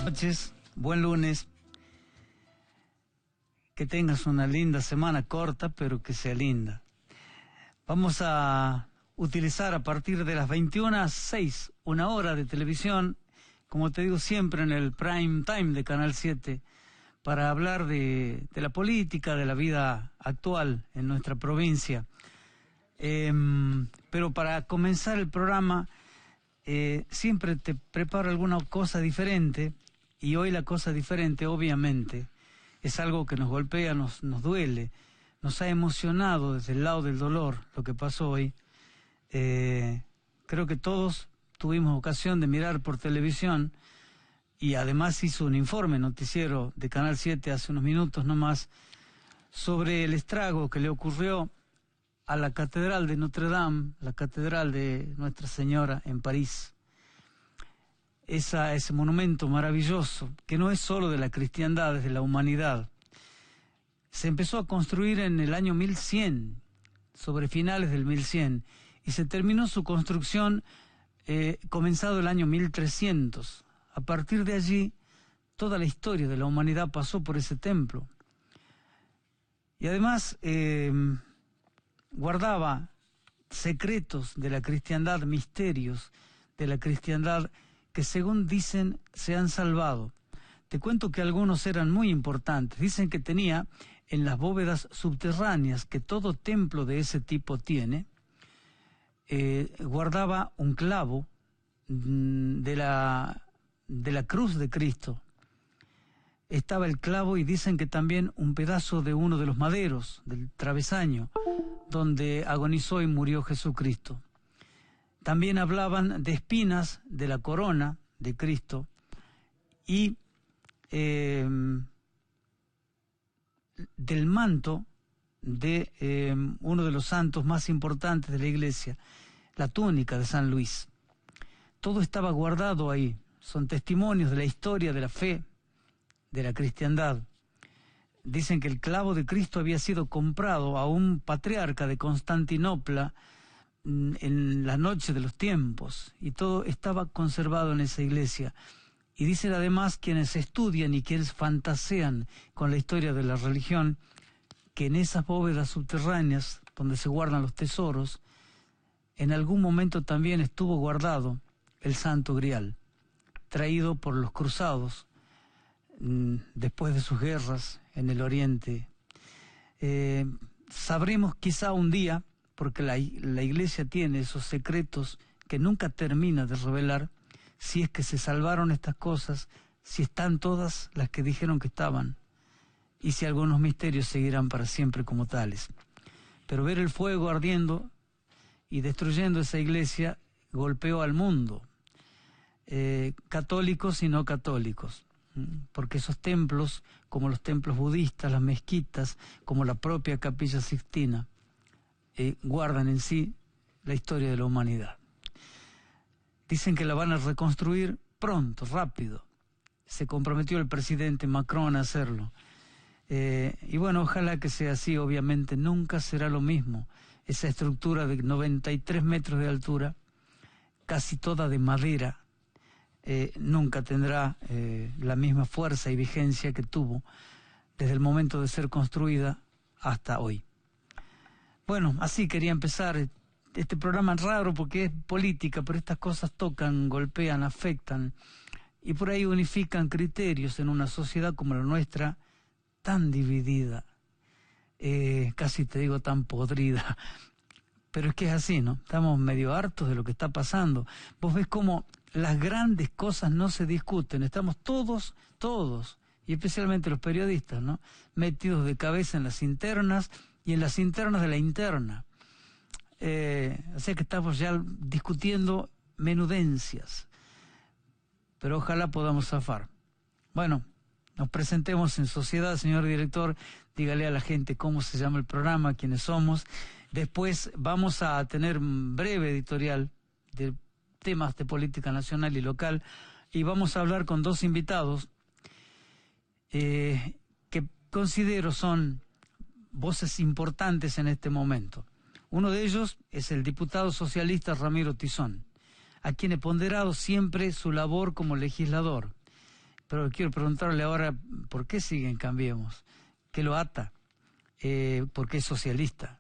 Noches, buen lunes, que tengas una linda semana corta, pero que sea linda. Vamos a utilizar a partir de las 21:06 una hora de televisión, como te digo siempre, en el prime time de Canal 7, para hablar de la política, de la vida actual en nuestra provincia. Pero para comenzar el programa, siempre te preparo alguna cosa diferente, y hoy la cosa diferente, obviamente, es algo que nos golpea, nos duele, nos ha emocionado desde el lado del dolor lo que pasó hoy. Creo que todos tuvimos ocasión de mirar por televisión, y además hizo un informe noticiero de Canal 7 hace unos minutos nomás sobre el estrago que le ocurrió a la Catedral de Notre Dame, la Catedral de Nuestra Señora en París. Ese monumento maravilloso, que no es solo de la cristiandad, es de la humanidad. Se empezó a construir en el año 1100, sobre finales del 1100, y se terminó su construcción comenzado el año 1300. A partir de allí, toda la historia de la humanidad pasó por ese templo. Y además guardaba secretos de la cristiandad, misterios de la cristiandad que, según dicen, se han salvado. Te cuento que algunos eran muy importantes. Dicen que tenía en las bóvedas subterráneas, que todo templo de ese tipo tiene, guardaba un clavo de la cruz de Cristo. Estaba el clavo, y dicen que también un pedazo de uno de los maderos, del travesaño, donde agonizó y murió Jesucristo. También hablaban de espinas de la corona de Cristo y del manto de uno de los santos más importantes de la Iglesia, la túnica de San Luis. Todo estaba guardado ahí. Son testimonios de la historia de la fe, de la cristiandad. Dicen que el clavo de Cristo había sido comprado a un patriarca de Constantinopla en la noche de los tiempos, y todo estaba conservado en esa iglesia. Y dicen además quienes estudian y quienes fantasean con la historia de la religión, que en esas bóvedas subterráneas donde se guardan los tesoros, en algún momento también estuvo guardado el Santo Grial, traído por los cruzados después de sus guerras en el Oriente. Sabremos quizá un día, porque la Iglesia tiene esos secretos que nunca termina de revelar, si es que se salvaron estas cosas, si están todas las que dijeron que estaban, y si algunos misterios seguirán para siempre como tales. Pero ver el fuego ardiendo y destruyendo esa iglesia golpeó al mundo, católicos y no católicos, porque esos templos, como los templos budistas, las mezquitas, como la propia Capilla Sixtina, guardan en sí la historia de la humanidad. Dicen que la van a reconstruir pronto, rápido. Se comprometió el presidente Macron a hacerlo. Y bueno, ojalá que sea así. Obviamente nunca será lo mismo. Esa estructura de 93 metros de altura, casi toda de madera, nunca tendrá la misma fuerza y vigencia que tuvo desde el momento de ser construida hasta hoy. Bueno, así quería empezar este programa raro, porque es política, pero estas cosas tocan, golpean, afectan, y por ahí unifican criterios en una sociedad como la nuestra, tan dividida, casi te digo tan podrida, pero es que es así, ¿no? Estamos medio hartos de lo que está pasando. Vos ves cómo las grandes cosas no se discuten, estamos todos, y especialmente los periodistas, ¿no?, metidos de cabeza en las internas, y en las internas de la interna. O sea que estamos ya discutiendo menudencias, pero ojalá podamos zafar. Bueno, nos presentemos en sociedad, señor director, dígale a la gente cómo se llama el programa, quiénes somos. Después vamos a tener un breve editorial de temas de política nacional y local, y vamos a hablar con dos invitados que considero son voces importantes en este momento. Uno de ellos es el diputado socialista Ramiro Tizón, a quien he ponderado siempre su labor como legislador, pero quiero preguntarle ahora, ¿por qué siguen Cambiemos? ¿Qué lo ata? ¿Por qué es socialista?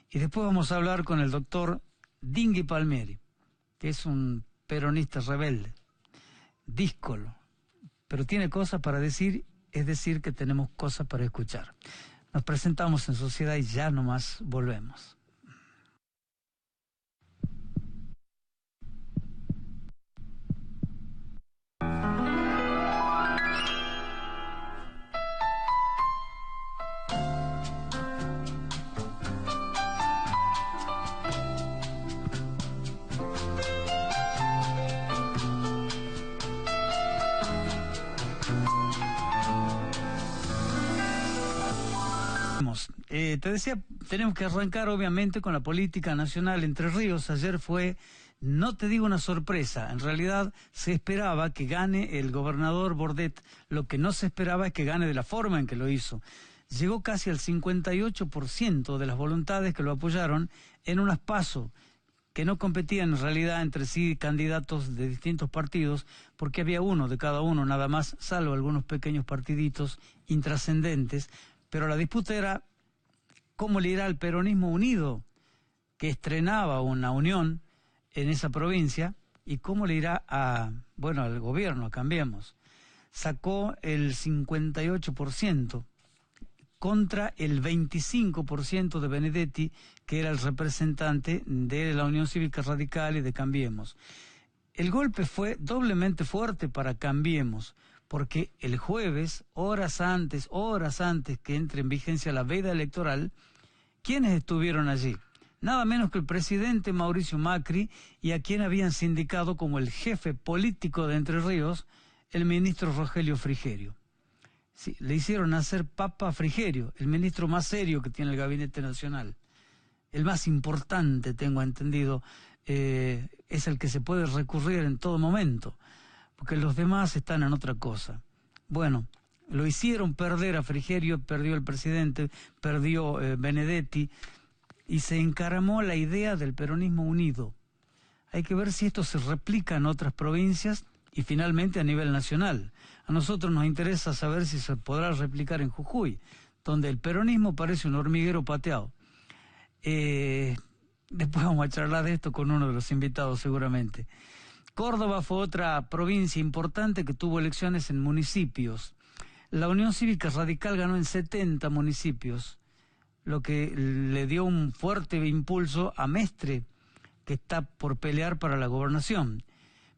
Y después vamos a hablar con el doctor Dingui Palmieri, que es un peronista rebelde, díscolo, pero tiene cosas para decir, es decir, que tenemos cosas para escuchar. Nos presentamos en Sociedad y ya nomás volvemos. Te decía, tenemos que arrancar obviamente con la política nacional. Entre Ríos ayer fue, no te digo una sorpresa, en realidad se esperaba que gane el gobernador Bordet, lo que no se esperaba es que gane de la forma en que lo hizo. Llegó casi al 58% de las voluntades que lo apoyaron en unas PASO, que no competían en realidad entre sí candidatos de distintos partidos, porque había uno de cada uno nada más, salvo algunos pequeños partiditos intrascendentes, pero la disputa era cómo le irá al peronismo unido, que estrenaba una unión en esa provincia, y cómo le irá al gobierno, a Cambiemos. Sacó el 58% contra el 25% de Benedetti, que era el representante de la Unión Cívica Radical y de Cambiemos. El golpe fue doblemente fuerte para Cambiemos, porque el jueves, horas antes que entre en vigencia la veda electoral, ¿quiénes estuvieron allí? Nada menos que el presidente Mauricio Macri, y a quien habían sindicado como el jefe político de Entre Ríos, el ministro Rogelio Frigerio. Sí, le hicieron hacer papa a Frigerio, el ministro más serio que tiene el Gabinete Nacional. El más importante, tengo entendido, es el que se puede recurrir en todo momento, porque los demás están en otra cosa. Bueno, lo hicieron perder a Frigerio, perdió el presidente, perdió Benedetti, y se encaramó la idea del peronismo unido. Hay que ver si esto se replica en otras provincias y finalmente a nivel nacional. A nosotros nos interesa saber si se podrá replicar en Jujuy, donde el peronismo parece un hormiguero pateado. Después vamos a charlar de esto con uno de los invitados seguramente. Córdoba fue otra provincia importante que tuvo elecciones en municipios. La Unión Cívica Radical ganó en 70 municipios, lo que le dio un fuerte impulso a Mestre, que está por pelear para la gobernación.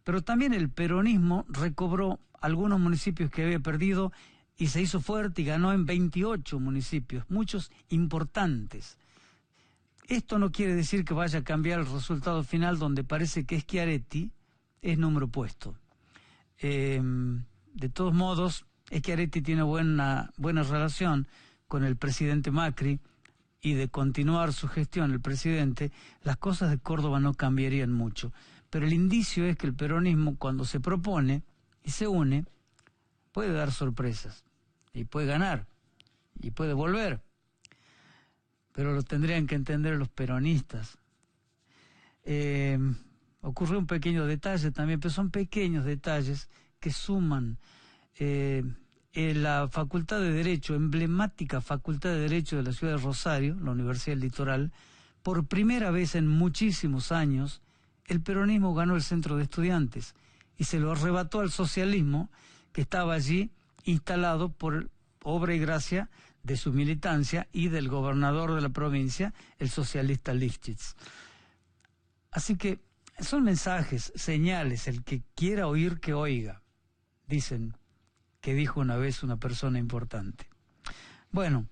Pero también el peronismo recobró algunos municipios que había perdido y se hizo fuerte y ganó en 28 municipios, muchos importantes. Esto no quiere decir que vaya a cambiar el resultado final, donde parece que Schiaretti es número puesto. De todos modos, Schiaretti tiene buena relación con el presidente Macri, y de continuar su gestión el presidente, las cosas de Córdoba no cambiarían mucho. Pero el indicio es que el peronismo, cuando se propone y se une, puede dar sorpresas, y puede ganar, y puede volver. Pero lo tendrían que entender los peronistas. Ocurrió un pequeño detalle también, pero son pequeños detalles que suman. En la Facultad de Derecho, emblemática Facultad de Derecho de la ciudad de Rosario, la Universidad del Litoral, por primera vez en muchísimos años, el peronismo ganó el centro de estudiantes y se lo arrebató al socialismo, que estaba allí instalado por obra y gracia de su militancia y del gobernador de la provincia, el socialista Lifchitz. Así que son mensajes, señales, el que quiera oír que oiga, dicen que dijo una vez una persona importante. Bueno,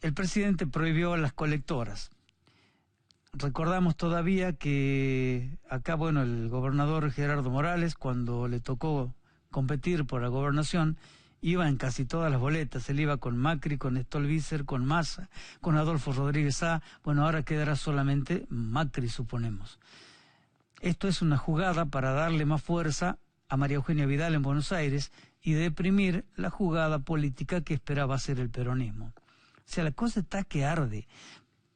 el presidente prohibió las colectoras. Recordamos todavía que acá, el gobernador Gerardo Morales, cuando le tocó competir por la gobernación, iba en casi todas las boletas. Él iba con Macri, con Stolbizer, con Massa, con Adolfo Rodríguez A. Ahora quedará solamente Macri, suponemos. Esto es una jugada para darle más fuerza a María Eugenia Vidal en Buenos Aires y deprimir la jugada política que esperaba hacer el peronismo. O sea, la cosa está que arde.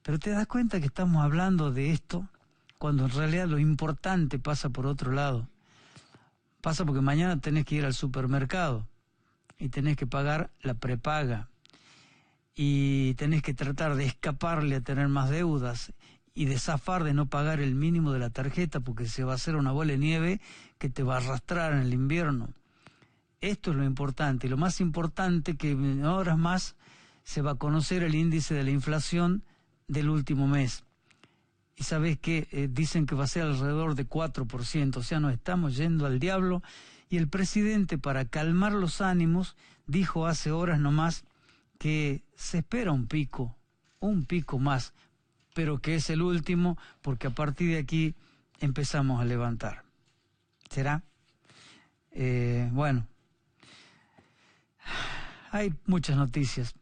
Pero te das cuenta que estamos hablando de esto cuando en realidad lo importante pasa por otro lado. Pasa porque mañana tenés que ir al supermercado y tenés que pagar la prepaga y tenés que tratar de escaparle a tener más deudas y de zafar de no pagar el mínimo de la tarjeta porque se va a hacer una bola de nieve que te va a arrastrar en el invierno. Esto es lo importante. Y lo más importante que en horas más se va a conocer el índice de la inflación del último mes. Y sabés que dicen que va a ser alrededor de 4%, o sea, nos estamos yendo al diablo. Y el presidente, para calmar los ánimos, dijo hace horas nomás que se espera un pico más, pero que es el último, porque a partir de aquí empezamos a levantar. ¿Será? Bueno, hay muchas noticias.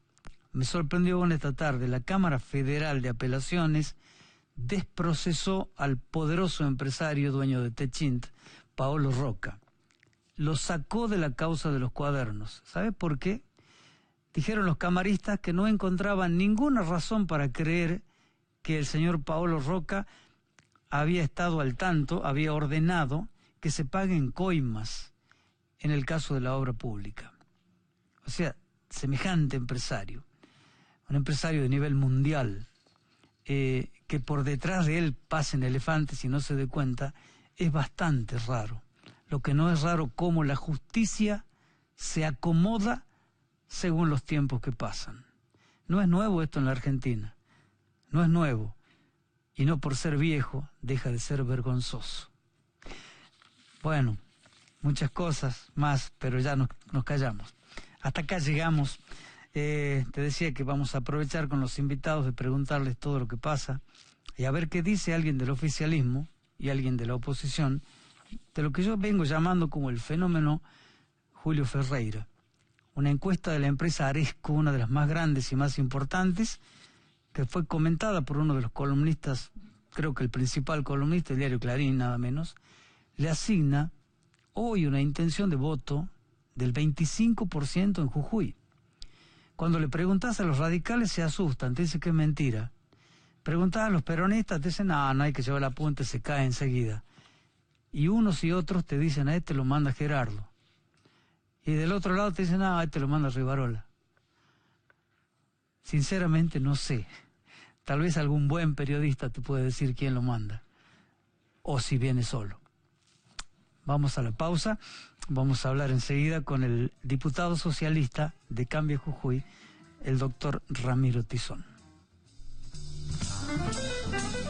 Me sorprendió con esta tarde, la Cámara Federal de Apelaciones desprocesó al poderoso empresario dueño de Techint, Paolo Rocca. Lo sacó de la causa de los cuadernos. ¿Sabe por qué? Dijeron los camaristas que no encontraban ninguna razón para creer que el señor Paolo Rocca había estado al tanto, había ordenado que se paguen coimas en el caso de la obra pública. O sea, semejante empresario, un empresario de nivel mundial, que por detrás de él pasen elefantes y no se dé cuenta, es bastante raro. Lo que no es raro, cómo la justicia se acomoda según los tiempos que pasan. No es nuevo esto en la Argentina, no es nuevo, y no por ser viejo deja de ser vergonzoso. Bueno, muchas cosas más, pero ya nos callamos. Hasta acá llegamos. Te decía que vamos a aprovechar con los invitados de preguntarles todo lo que pasa y a ver qué dice alguien del oficialismo y alguien de la oposición de lo que yo vengo llamando como el fenómeno Julio Ferreira. Una encuesta de la empresa Aresco, una de las más grandes y más importantes, que fue comentada por uno de los columnistas, creo que el principal columnista del diario Clarín, nada menos, le asigna hoy una intención de voto del 25% en Jujuy. Cuando le preguntás a los radicales se asustan, te dicen que es mentira. Preguntás a los peronistas, te dicen, no hay que llevar la punta, se cae enseguida. Y unos y otros te dicen, a este lo manda Gerardo. Y del otro lado te dicen, a este lo manda Rivarola. Sinceramente no sé. Tal vez algún buen periodista te puede decir quién lo manda. O si viene solo. Vamos a la pausa. Vamos a hablar enseguida con el diputado socialista de Cambio Jujuy, el doctor Ramiro Tizón.